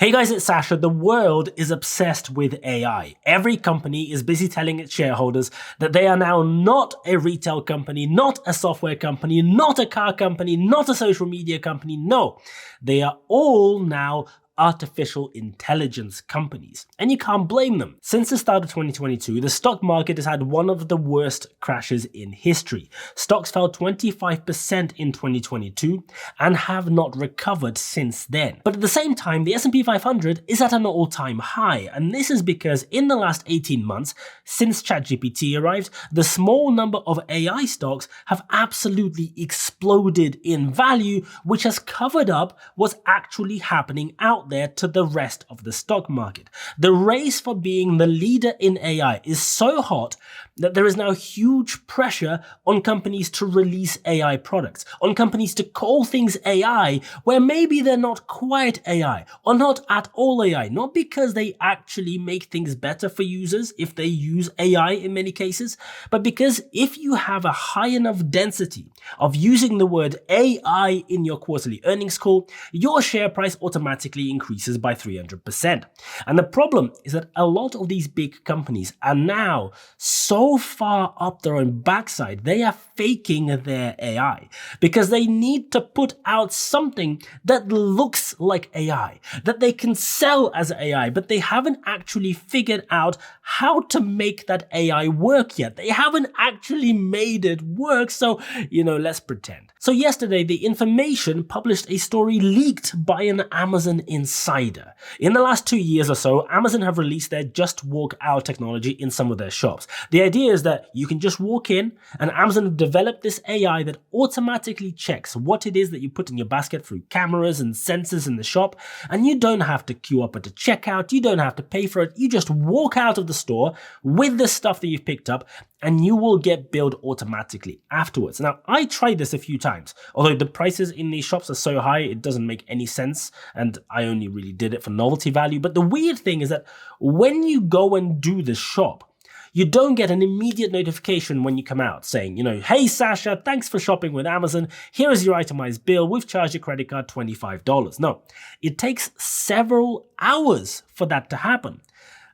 Hey guys, it's Sasha. The world is obsessed with AI. Every company is busy telling its shareholders that they are now not a retail company, not a software company, not a car company, not a social media company. No, they are all now artificial intelligence companies. And you can't blame them. Since the start of 2022, the stock market has had one of the worst crashes in history. Stocks fell 25% in 2022 and have not recovered since then. But at the same time, the S&P 500 is at an all-time high. And this is because in the last 18 months, since ChatGPT arrived, the small number of AI stocks have absolutely exploded in value, which has covered up what's actually happening out there to the rest of the stock market. The race for being the leader in AI is so hot that there is now huge pressure on companies to release AI products, on companies to call things AI where maybe they're not quite AI or not at all AI, not because they actually make things better for users if they use AI in many cases, but because if you have a high enough density of using the word AI in your quarterly earnings call, your share price automatically increases by 300%. And the problem is that a lot of these big companies are now so far up their own backside, they are faking their AI because they need to put out something that looks like AI, that they can sell as AI, but they haven't actually figured out how to make that AI work yet. They haven't actually made it work, so, let's pretend. So yesterday, The Information published a story leaked by an Amazon insider. In the last 2 years or so, Amazon have released their Just Walk Out technology in some of their shops. The idea is that you can just walk in, and Amazon have developed this AI that automatically checks what it is that you put in your basket through cameras and sensors in the shop, and you don't have to queue up at the checkout, you don't have to pay for it, you just walk out of the store with the stuff that you've picked up, and you will get billed automatically afterwards. Now, I tried this a few times, although the prices in these shops are so high, it doesn't make any sense, and I only really did it for novelty value. But the weird thing is that when you go and do the shop, you don't get an immediate notification when you come out saying, hey Sasha, thanks for shopping with Amazon. Here is your itemized bill. We've charged your credit card $25. No, it takes several hours for that to happen.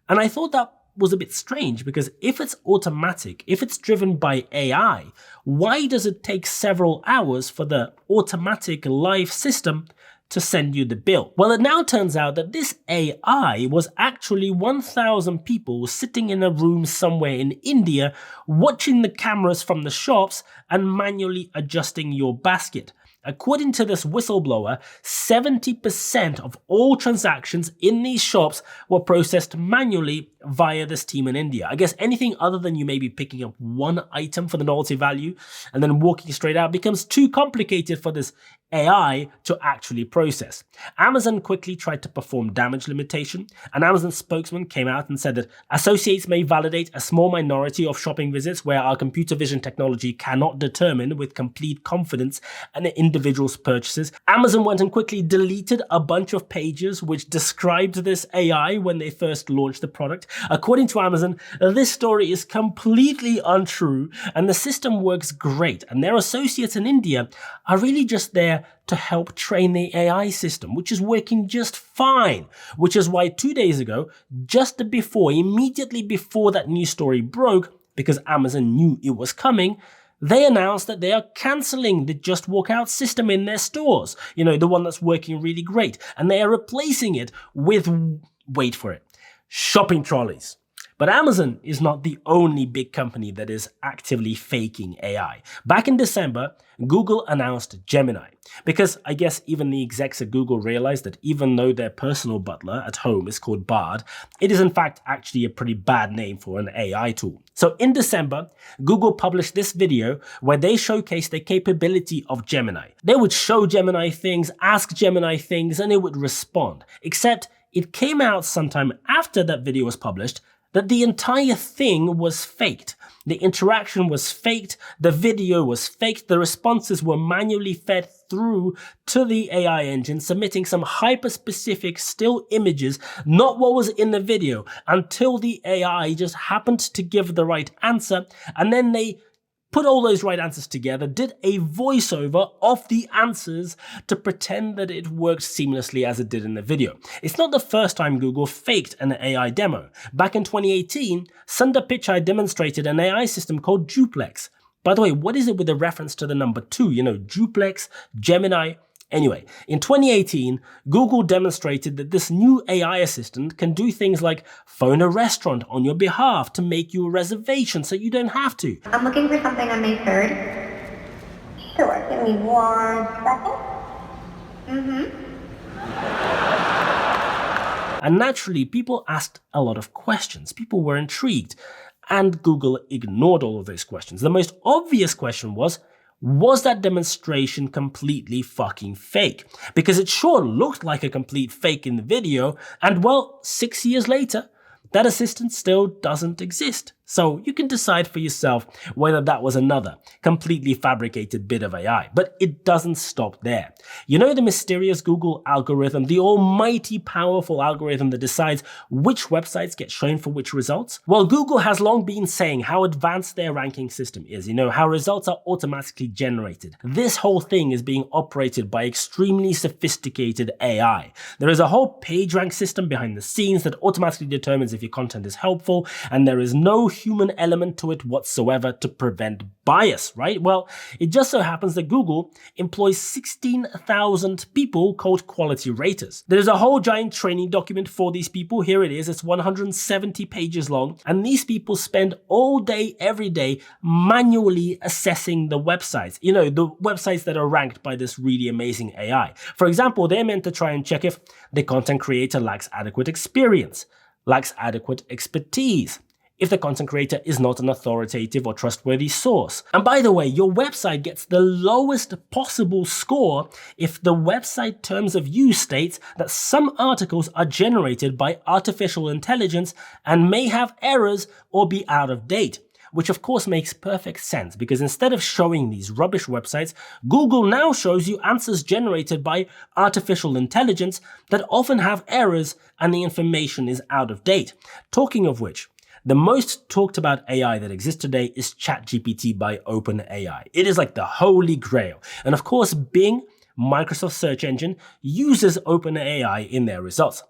And I thought that was a bit strange because if it's automatic, if it's driven by AI, why does it take several hours for the automatic live system to send you the bill? Well, it now turns out that this AI was actually 1,000 people sitting in a room somewhere in India watching the cameras from the shops and manually adjusting your basket. According to this whistleblower, 70% of all transactions in these shops were processed manually via this team in India. I guess anything other than you maybe picking up one item for the novelty value and then walking straight out becomes too complicated for this AI to actually process. Amazon quickly tried to perform damage limitation. An Amazon spokesman came out and said that associates may validate a small minority of shopping visits where our computer vision technology cannot determine with complete confidence an individual's purchases. Amazon went and quickly deleted a bunch of pages which described this AI when they first launched the product. According to Amazon, this story is completely untrue and the system works great, and their associates in India are really just there to help train the AI system, which is working just fine. Which is why 2 days ago, immediately before that news story broke, because Amazon knew it was coming, they announced that they are cancelling the Just Walk Out system in their stores, the one that's working really great, and they are replacing it with, wait for it, shopping trolleys. But Amazon is not the only big company that is actively faking AI. Back in December, Google announced Gemini, because I guess even the execs at Google realized that even though their personal butler at home is called Bard, it is in fact actually a pretty bad name for an AI tool. So in December, Google published this video where they showcased the capability of Gemini. They would show Gemini things, ask Gemini things, and it would respond. Except it came out sometime after that video was published that the entire thing was faked. The interaction was faked, the video was faked, the responses were manually fed through to the AI engine, submitting some hyper-specific still images, not what was in the video, until the AI just happened to give the right answer, and then they put all those right answers together, did a voiceover of the answers to pretend that it worked seamlessly as it did in the video. It's not the first time Google faked an AI demo. Back in 2018, Sundar Pichai demonstrated an AI system called Duplex. By the way, what is it with the reference to the number 2? You know, Duplex, Gemini. Anyway, in 2018, Google demonstrated that this new AI assistant can do things like phone a restaurant on your behalf to make you a reservation so you don't have to. I'm looking for something on May 3rd. Sure, give me 1 second. And naturally, people asked a lot of questions. People were intrigued. And Google ignored all of those questions. The most obvious question was that demonstration completely fucking fake? Because it sure looked like a complete fake in the video, and well, 6 years later, that assistant still doesn't exist. So you can decide for yourself whether that was another completely fabricated bit of AI. But it doesn't stop there. You know the mysterious Google algorithm, the almighty powerful algorithm that decides which websites get shown for which results? Well, Google has long been saying how advanced their ranking system is, how results are automatically generated. This whole thing is being operated by extremely sophisticated AI. There is a whole PageRank system behind the scenes that automatically determines if your content is helpful, and there is no human element to it whatsoever to prevent bias, right? Well, it just so happens that Google employs 16,000 people called quality raters. There's a whole giant training document for these people. Here it is. It's 170 pages long. And these people spend all day, every day, manually assessing the websites. The websites that are ranked by this really amazing AI. For example, they're meant to try and check if the content creator lacks adequate experience, lacks adequate expertise, if the content creator is not an authoritative or trustworthy source. And by the way, your website gets the lowest possible score if the website terms of use states that some articles are generated by artificial intelligence and may have errors or be out of date. Which of course makes perfect sense, because instead of showing these rubbish websites, Google now shows you answers generated by artificial intelligence that often have errors and the information is out of date. Talking of which, the most talked about AI that exists today is ChatGPT by OpenAI. It is like the holy grail. And of course, Bing, Microsoft search engine, uses OpenAI in their results.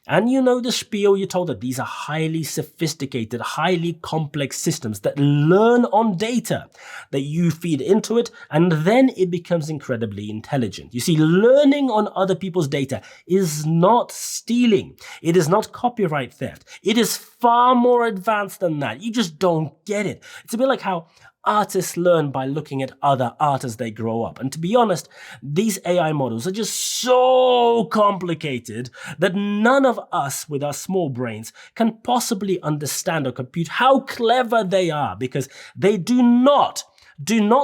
And you know the spiel, you're told that these are highly sophisticated, highly complex systems that learn on data that you feed into it, and then it becomes incredibly intelligent. You see, learning on other people's data is not stealing. It is not copyright theft. It is far more advanced than that. You just don't get it. It's a bit like how artists learn by looking at other art as they grow up. And to be honest, these AI models are just so complicated that none of us with our small brains can possibly understand or compute how clever they are, because they do not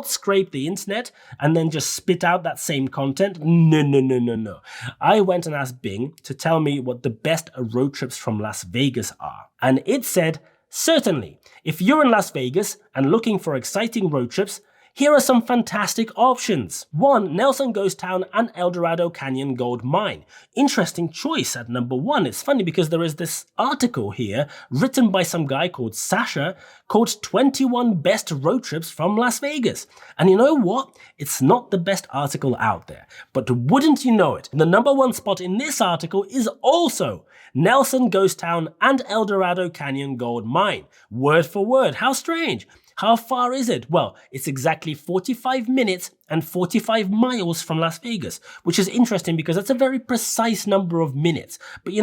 scrape the internet and then just spit out that same content. No. I went and asked Bing to tell me what the best road trips from Las Vegas are. And it said, certainly, if you're in Las Vegas and looking for exciting road trips, here are some fantastic options. 1. Nelson Ghost Town and El Dorado Canyon Gold Mine. Interesting choice at number 1. It's funny because there is this article here written by some guy called Sasha called 21 Best Road Trips from Las Vegas. And you know what? It's not the best article out there. But wouldn't you know it, the number 1 spot in this article is also Nelson Ghost Town and El Dorado Canyon Gold Mine. Word for word. How strange. How far is it? Well, it's exactly 45 minutes and 45 miles from Las Vegas, which is interesting because that's a very precise number of minutes. But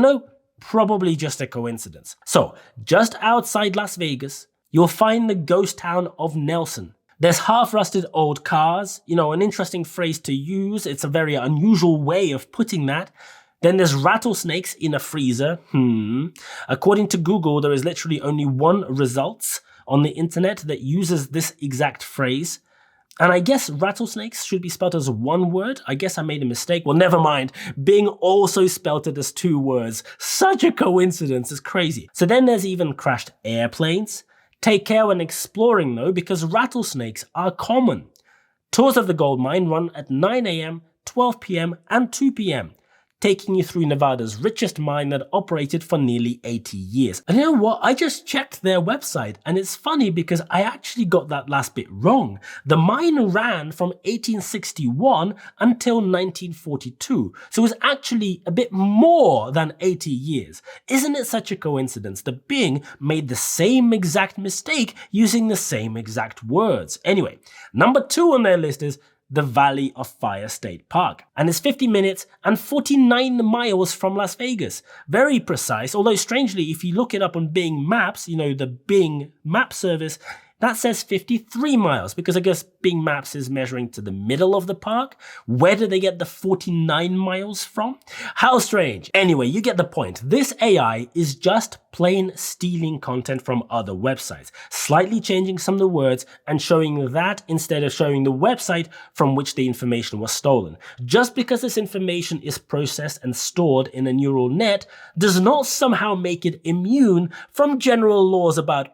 probably just a coincidence. So, just outside Las Vegas, you'll find the ghost town of Nelson. There's half-rusted old cars, an interesting phrase to use. It's a very unusual way of putting that. Then there's rattlesnakes in a freezer. According to Google, there is literally only one results on the internet that uses this exact phrase. And I guess rattlesnakes should be spelled as one word. I guess I made a mistake. Well, never mind. Bing also spelled it as 2 words. Such a coincidence. It's crazy. So then there's even crashed airplanes. Take care when exploring though, because rattlesnakes are common. Tours of the gold mine run at 9 a.m., 12 p.m. and 2 p.m. taking you through Nevada's richest mine that operated for nearly 80 years. And you know what? I just checked their website, and it's funny because I actually got that last bit wrong. The mine ran from 1861 until 1942, so it was actually a bit more than 80 years. Isn't it such a coincidence that Bing made the same exact mistake using the same exact words? Anyway, number 2 on their list is the Valley of Fire State Park, and it's 50 minutes and 49 miles from Las Vegas. Very precise, although strangely, if you look it up on Bing Maps, you know, the Bing map service, that says 53 miles, because I guess Bing Maps is measuring to the middle of the park. Where do they get the 49 miles from? How strange. Anyway, you get the point. This AI is just plain stealing content from other websites, slightly changing some of the words and showing that instead of showing the website from which the information was stolen. Just because this information is processed and stored in a neural net does not somehow make it immune from general laws about,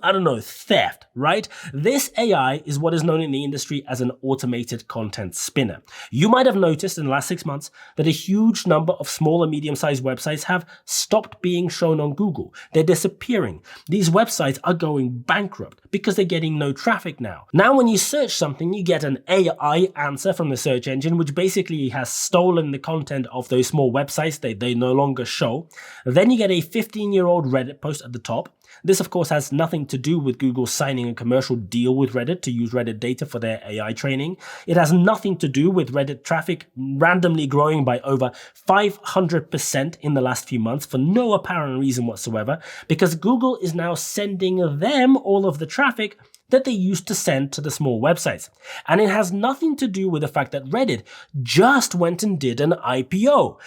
I don't know, theft, right? This AI is what is known in the industry as an automated content spinner. You might have noticed in the last 6 months that a huge number of small and medium-sized websites have stopped being shown on Google. They're disappearing. These websites are going bankrupt because they're getting no traffic now. Now when you search something, you get an AI answer from the search engine, which basically has stolen the content of those small websites they no longer show. Then you get a 15-year-old Reddit post at the top. This, of course, has nothing to do with Google signing a commercial deal with Reddit to use Reddit data for their AI training. It has nothing to do with Reddit traffic randomly growing by over 500% in the last few months for no apparent reason whatsoever, because Google is now sending them all of the traffic that they used to send to the small websites. And it has nothing to do with the fact that Reddit just went and did an IPO,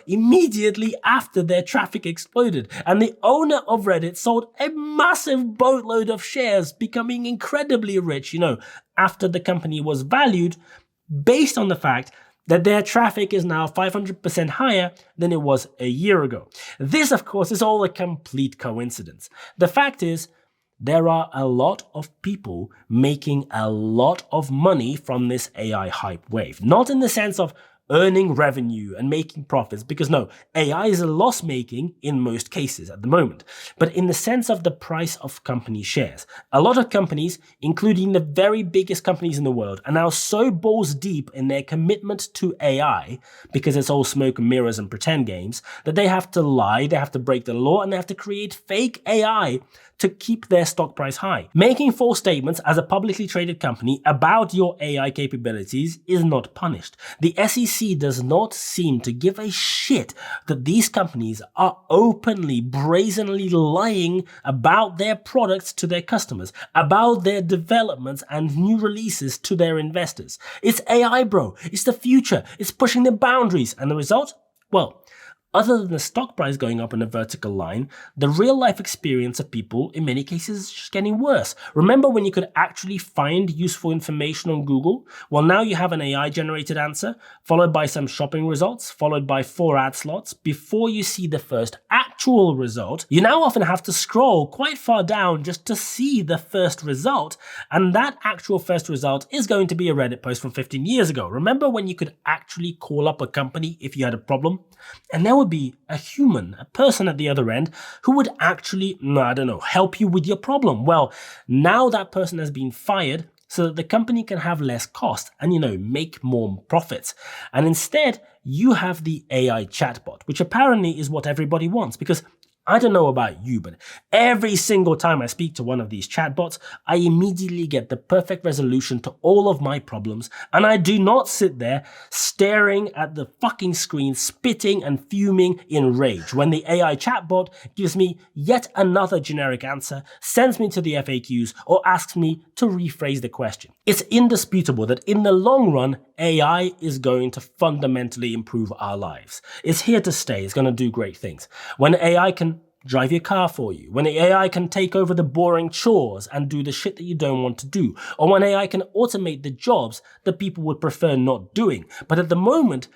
immediately after their traffic exploded. And the owner of Reddit sold a massive boatload of shares, becoming incredibly rich, after the company was valued based on the fact that their traffic is now 500% higher than it was a year ago. This, of course, is all a complete coincidence. The fact is, there are a lot of people making a lot of money from this AI hype wave. Not in the sense of earning revenue and making profits, because no, AI is loss-making in most cases at the moment, but in the sense of the price of company shares. A lot of companies, including the very biggest companies in the world, are now so balls deep in their commitment to AI, because it's all smoke and mirrors and pretend games, that they have to lie, they have to break the law, and they have to create fake AI to keep their stock price high. Making false statements as a publicly traded company about your AI capabilities is not punished. The SEC does not seem to give a shit that these companies are openly, brazenly lying about their products to their customers, about their developments and new releases to their investors. It's AI, bro. It's the future. It's pushing the boundaries. And the result? Well, other than the stock price going up in a vertical line, the real life experience of people in many cases is just getting worse. Remember when you could actually find useful information on Google? Well, now you have an AI generated answer, followed by some shopping results, followed by 4 ad slots. Before you see the first actual result, you now often have to scroll quite far down just to see the first result. And that actual first result is going to be a Reddit post from 15 years ago. Remember when you could actually call up a company if you had a problem? And there would be a human, a person at the other end who would actually, help you with your problem. Well, now that person has been fired so that the company can have less cost and, make more profits. And instead, you have the AI chatbot, which apparently is what everybody wants, because I don't know about you, but every single time I speak to one of these chatbots, I immediately get the perfect resolution to all of my problems, and I do not sit there staring at the fucking screen, spitting and fuming in rage when the AI chatbot gives me yet another generic answer, sends me to the FAQs, or asks me to rephrase the question. It's indisputable that in the long run, AI is going to fundamentally improve our lives. It's here to stay. It's going to do great things. When AI can drive your car for you, when AI can take over the boring chores and do the shit that you don't want to do, or when AI can automate the jobs that people would prefer not doing. But at the moment,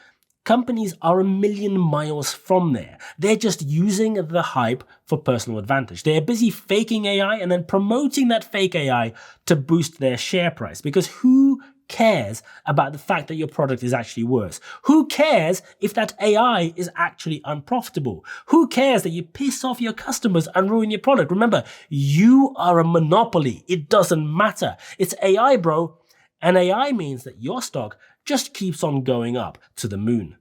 companies are a million miles from there. They're just using the hype for personal advantage. They're busy faking AI and then promoting that fake AI to boost their share price, because who cares about the fact that your product is actually worse? Who cares if that AI is actually unprofitable? Who cares that you piss off your customers and ruin your product? Remember, you are a monopoly. It doesn't matter. It's AI, bro. And AI means that your stock just keeps on going up to the moon.